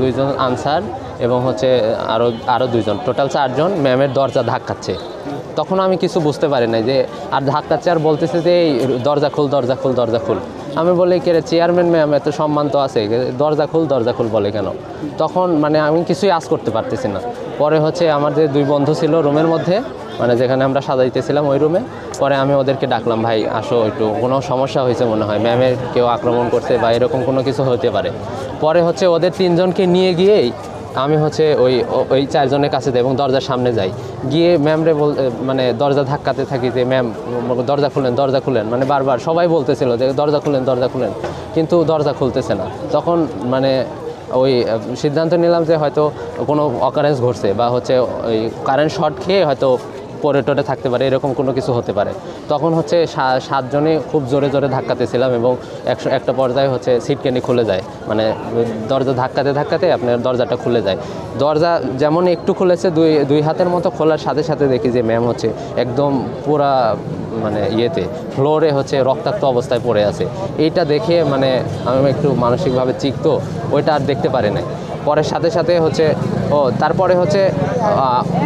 দুইজন আনসার এবং হচ্ছে আরও দুইজন, টোটাল 4 জন ম্যামের দরজা ধাক্কাচ্ছে। তখন আমি কিছু বুঝতে পারি না যে আর ধাক্কাচ্ছে আর বলতেছে যে এই দরজা খুল দরজা খুল দরজা খুল। আমি বলি কে রে, চেয়ারম্যান ম্যাম, এত সম্মান তো আছে, দরজা খুল বলে কেন? তখন মানে আমি কিছুই আজ করতে পারতেছি না। পরে হচ্ছে আমার যে 2 বন্ধু ছিল রুমের মধ্যে, মানে যেখানে আমরা সাজাইতেছিলাম ওই রুমে, পরে আমি ওদেরকে ডাকলাম, ভাই আসো, একটু কোনো সমস্যা হয়েছে মনে হয়, ম্যামের কেউ আক্রমণ করছে বা এরকম কোনো কিছু হতে পারে। পরে হচ্ছে ওদের 3 জনকে নিয়ে গিয়েই আমি হচ্ছে ওই 4 জনের কাছে যাই এবং দরজার সামনে যাই, গিয়ে ম্যামরে মানে দরজা ধাক্কাতে থাকি যে ম্যাম দরজা খুলেন, মানে বারবার সবাই বলতেছিল যে দরজা খুলেন, কিন্তু দরজা খুলতেছে না। তখন মানে ওই সিদ্ধান্ত নিলাম যে হয়তো কোনো অকারেন্স ঘটছে বা হচ্ছে ওই কারেন্ট শর্ট খেয়ে হয়তো পরে টোরে থাকতে পারে, এরকম কোনো কিছু হতে পারে। তখন হচ্ছে 7 জনে খুব জোরে জোরে এবং একটা পর্যায়ে হচ্ছে সিটকেনি খুলে যায়, মানে দরজা ধাক্কাতে আপনার দরজাটা খুলে যায়। দরজা যেমন একটু খুলেছে, দুই হাতের মতো খোলার সাথে সাথে দেখি যে ম্যাম হচ্ছে একদম পুরা মানে ফ্লোরে হচ্ছে রক্তাক্ত অবস্থায় পড়ে আছে। এইটা দেখে মানে আমি একটু মানসিকভাবে চিক্ত, ওইটা আর দেখতে পারি না। পরে সাথে হচ্ছে তারপরে হচ্ছে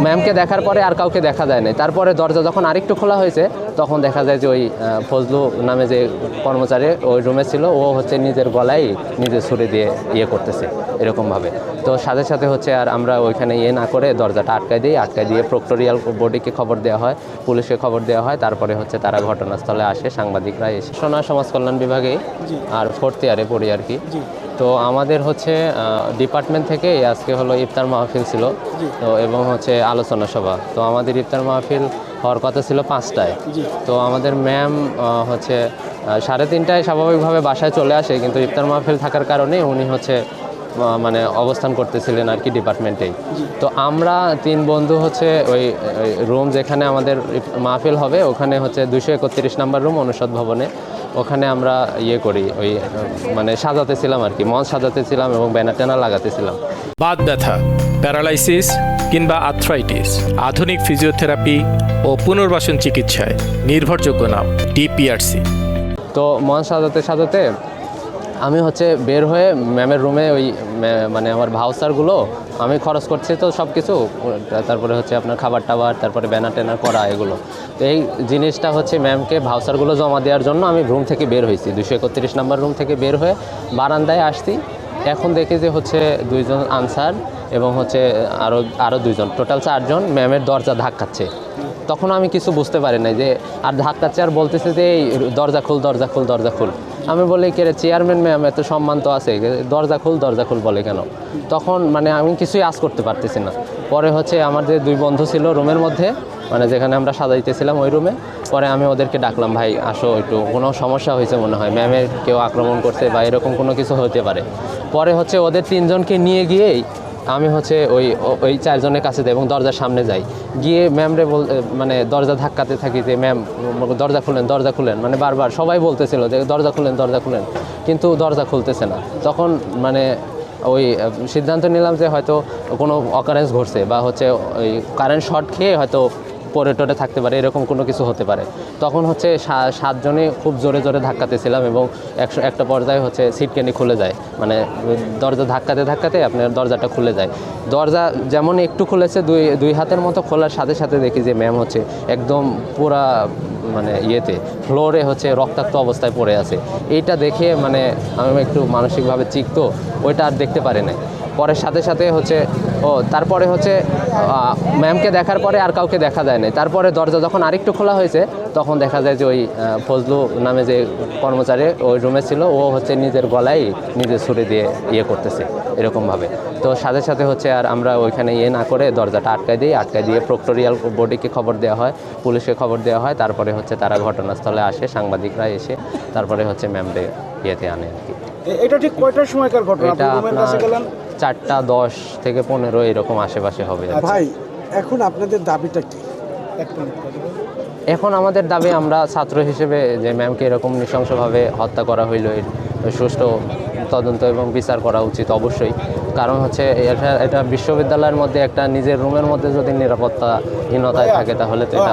ম্যামকে দেখার পরে আর কাউকে দেখা যায় না। তারপরে দরজা যখন আরেকটু খোলা হয়েছে, তখন দেখা যায় যে ওই ফজলু নামে যে কর্মচারী ওই রুমে ছিল, ও হচ্ছে নিজের গলায় নিজের ছুরি দিয়ে করতেছে এরকমভাবে। তো সাথে হচ্ছে আর আমরা ওইখানে না করে দরজাটা আটকায় দিয়ে প্রক্টোরিয়াল বডিকে খবর দেওয়া হয়, পুলিশকে খবর দেওয়া হয়। তারপরে হচ্ছে তারা ঘটনাস্থলে আসে, সাংবাদিকরা এসে। সোনা সমাজ কল্যাণ বিভাগে আর 4th ইয়ারে পড়ি আর কি। তো আমাদের হচ্ছে ডিপার্টমেন্ট থেকে আজকে হলো ইফতার মাহফিল ছিল, তো এবং হচ্ছে আলোচনা সভা। তো আমাদের ইফতার মাহফিল হওয়ার কথা ছিল 5টায়। তো আমাদের ম্যাম হচ্ছে 3:30টায় স্বাভাবিকভাবে বাসায় চলে আসে, কিন্তু ইফতার মাহফিল থাকার কারণে উনি হচ্ছে মানে অবস্থান করতেছিলেন আর কি ডিপার্টমেন্টেই। তো আমরা 3 বন্ধু হচ্ছে ওই রুম যেখানে আমাদের মাহফিল হবে, ওখানে হচ্ছে 231 নম্বর রুম অনুষদ ভবনে, ওখানে আমরা করি ওই মানে সাজাতেছিলাম আর কি, মঞ্চ সাজাতেছিলাম এবং ব্যানার ট্যানার লাগাতেছিলাম। বাত ব্যথা, প্যারালাইসিস কিংবা আর্থ্রাইটিস, আধুনিক ফিজিওথেরাপি ও পুনর্বাসন চিকিৎসায় নির্ভরযোগ্য নাম ডিপিআরসি। তো মঞ্চ সাজাতে আমি হচ্ছে বের হয়ে ম্যামের রুমে ওই মানে আমার ভাউচারগুলো আমি খরচ করছি, তো সব কিছু, তারপরে হচ্ছে আপনার খাবার টাবার, তারপরে ব্যানার ট্যানার করা এগুলো। তো এই জিনিসটা হচ্ছে ম্যামকে ভাউচারগুলো জমা দেওয়ার জন্য আমি রুম থেকে বের হয়েছি, 231 নম্বর রুম থেকে বের হয়ে বারান্দায় আসছি। এখন দেখি যে হচ্ছে 2 জন আনসার এবং হচ্ছে আরও 2 জন, টোটাল 4 জন ম্যামের দরজা ধাক্কাচ্ছে। তখন আমি কিছু বুঝতে পারি না যে আর ধাক্কাচ্ছে আর বলতেছে যে এই দরজা খুল। আমি বলি কে রে, চেয়ারম্যান ম্যাম, এত সম্মান তো আছে, দরজা খুল বলে কেন? তখন মানে আমি কিছুই আজ করতে পারতেছি না। পরে হচ্ছে আমার যে 2 বন্ধু ছিল রুমের মধ্যে, মানে যেখানে আমরা সাজাইতেছিলাম ওই রুমে, পরে আমি ওদেরকে ডাকলাম, ভাই আসো, একটু কোনো সমস্যা হয়েছে মনে হয়, ম্যামের কেউ আক্রমণ করছে বা এরকম কোনো কিছু হতে পারে। পরে হচ্ছে ওদের 3 জনকে নিয়ে গিয়েই আমি হচ্ছে ওই 4 জনের কাছে যাই এবং দরজার সামনে যাই, গিয়ে ম্যামরে মানে দরজা ধাক্কাতে থাকি যে ম্যাম দরজা খুলেন, মানে বারবার সবাই বলতেছিল যে দরজা খুলেন, কিন্তু দরজা খুলতেছে না। তখন মানে ওই সিদ্ধান্ত নিলাম যে হয়তো কোনো অকারেন্স ঘটছে বা হচ্ছে ওই কারেন্ট শর্ট খেয়ে হয়তো পরে টোরে থাকতে পারে, এরকম কোনো কিছু হতে পারে। তখন হচ্ছে 7 জনে খুব জোরে ধাক্কাতেছিলাম এবং একটা পর্যায়ে হচ্ছে সিটকেনি খুলে যায়, মানে দরজা ধাক্কাতে আপনার দরজাটা খুলে যায়। দরজা যেমন একটু খুলেছে, দুই হাতের মতো খোলার সাথে সাথে দেখি যে ম্যাম হচ্ছে একদম পুরা মানে ফ্লোরে হচ্ছে রক্তাক্ত অবস্থায় পড়ে আছে। এইটা দেখে মানে আমি একটু মানসিকভাবে চিক্ত, ওইটা আর দেখতে পারি না। পরে সাথে হচ্ছে তারপরে হচ্ছে ম্যামকে দেখার পরে আর কাউকে দেখা যায় না। তারপরে দরজা যখন আরেকটু খোলা হয়েছে, তখন দেখা যায় যে ওই ফজলু নামে যে কর্মচারী ওই রুমে ছিল, ও হচ্ছে নিজের গলায় নিজের ছুরি দিয়ে করতেছে এরকমভাবে। তো সাথে হচ্ছে আর আমরা ওইখানে না করে দরজাটা আটকায় দিয়ে প্রক্টোরিয়াল বডিকে খবর দেওয়া হয়, পুলিশকে খবর দেওয়া হয়। তারপরে হচ্ছে তারা ঘটনাস্থলে আসে, সাংবাদিকরা এসে তারপরে হচ্ছে ম্যামরে আনে আর কি। এটা ঠিক কয়টার সময়কার ঘটনা? এটা আপনার 4:10 থেকে 15 এরকম আশেপাশে হবে। ভাই, এখন আপনাদের দাবিটা কি? এখন আমাদের দাবি, আমরা ছাত্র হিসেবে যে ম্যামকে এরকম নৃশংসভাবে হত্যা করা হইল, এর সুষ্ঠু তদন্ত এবং বিচার করা উচিত অবশ্যই। কারণ হচ্ছে এটা বিশ্ববিদ্যালয়ের মধ্যে একটা নিজের রুমের মধ্যে যদি নিরাপত্তাহীনতায় থাকে, তাহলে তো এটা